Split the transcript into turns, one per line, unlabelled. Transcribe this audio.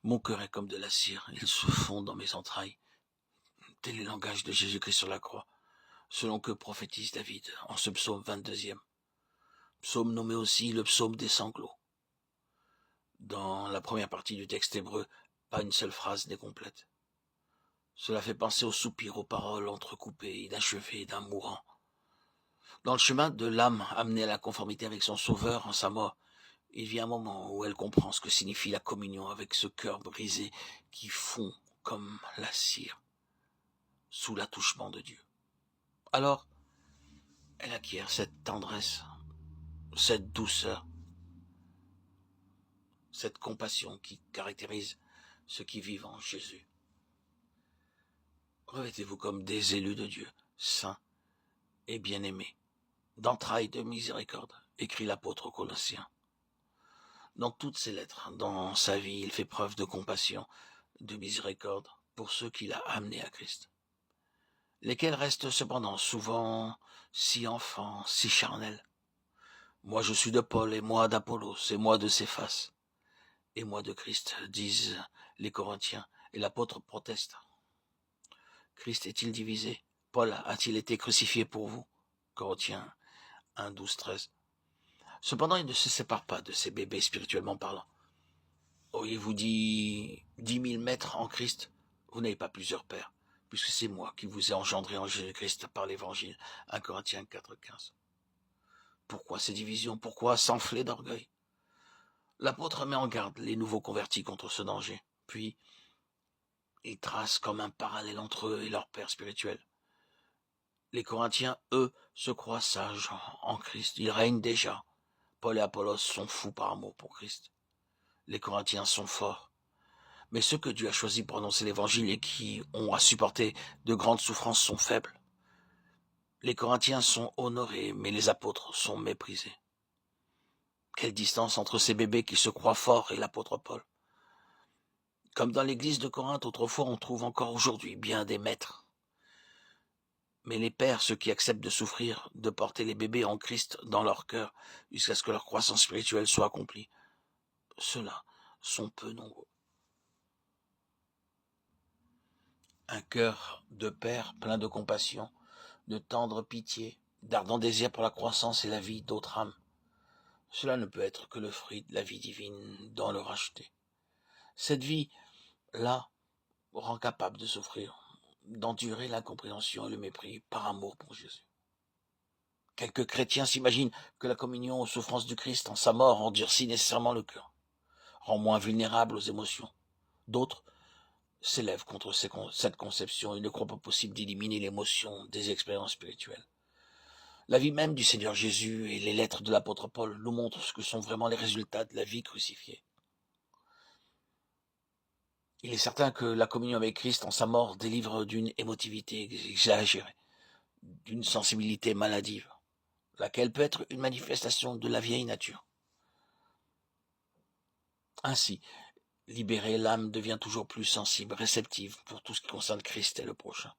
Mon cœur est comme de la cire, il se fond dans mes entrailles. Tel est le langage de Jésus-Christ sur la croix, selon que prophétise David en ce psaume 22e. Psaume nommé aussi le psaume des sanglots. Dans la première partie du texte hébreu, pas une seule phrase n'est complète. Cela fait penser au soupir, aux paroles entrecoupées, inachevées d'un mourant. Dans le chemin de l'âme amenée à la conformité avec son Sauveur en sa mort, il vient un moment où elle comprend ce que signifie la communion avec ce cœur brisé qui fond comme la cire sous l'attouchement de Dieu. Alors, elle acquiert cette tendresse, cette douceur, cette compassion qui caractérise ceux qui vivent en Jésus. Revêtez-vous comme des élus de Dieu, saints et bien-aimés, d'entrailles de miséricorde, écrit l'apôtre aux Colossiens. Dans toutes ses lettres, dans sa vie, il fait preuve de compassion, de miséricorde pour ceux qu'il a amenés à Christ, lesquels restent cependant souvent si enfants, si charnels. Moi je suis de Paul, et moi d'Apollos, et moi de Céphas, et moi de Christ, disent les Corinthiens, et l'apôtre proteste. Christ est-il divisé? Paul a-t-il été crucifié pour vous? Corinthiens 1, 12, 13. Cependant, il ne se sépare pas de ces bébés spirituellement parlant. Auriez-vous dit 10 000 maîtres en Christ? Vous n'avez pas plusieurs pères, puisque c'est moi qui vous ai engendré en Jésus-Christ par l'évangile. 1 Corinthiens 4, 15. Pourquoi ces divisions? Pourquoi s'enfler d'orgueil? L'apôtre met en garde les nouveaux convertis contre ce danger. Puis, il trace comme un parallèle entre eux et leur père spirituel. Les Corinthiens, eux, se croient sages en Christ. Ils règnent déjà. Paul et Apollos sont fous par amour pour Christ. Les Corinthiens sont forts. Mais ceux que Dieu a choisis pour annoncer l'évangile et qui ont à supporter de grandes souffrances sont faibles. Les Corinthiens sont honorés, mais les apôtres sont méprisés. Quelle distance entre ces bébés qui se croient forts et l'apôtre Paul. Comme dans l'église de Corinthe, autrefois, on trouve encore aujourd'hui bien des maîtres. Mais les pères, ceux qui acceptent de souffrir, de porter les bébés en Christ dans leur cœur, jusqu'à ce que leur croissance spirituelle soit accomplie, ceux-là sont peu nombreux. Un cœur de père plein de compassion, de tendre pitié, d'ardent désir pour la croissance et la vie d'autres âmes. Cela ne peut être que le fruit de la vie divine dans le racheté. Cette vie-là rend capable de souffrir, d'endurer l'incompréhension et le mépris par amour pour Jésus. Quelques chrétiens s'imaginent que la communion aux souffrances du Christ en sa mort endurcit nécessairement le cœur, rend moins vulnérable aux émotions. D'autres s'élèvent contre cette conception et ne croient pas possible d'éliminer l'émotion des expériences spirituelles. La vie même du Seigneur Jésus et les lettres de l'apôtre Paul nous montrent ce que sont vraiment les résultats de la vie crucifiée. Il est certain que la communion avec Christ en sa mort délivre d'une émotivité exagérée, d'une sensibilité maladive, laquelle peut être une manifestation de la vieille nature. Ainsi, libérée, l'âme devient toujours plus sensible, réceptive pour tout ce qui concerne Christ et le prochain.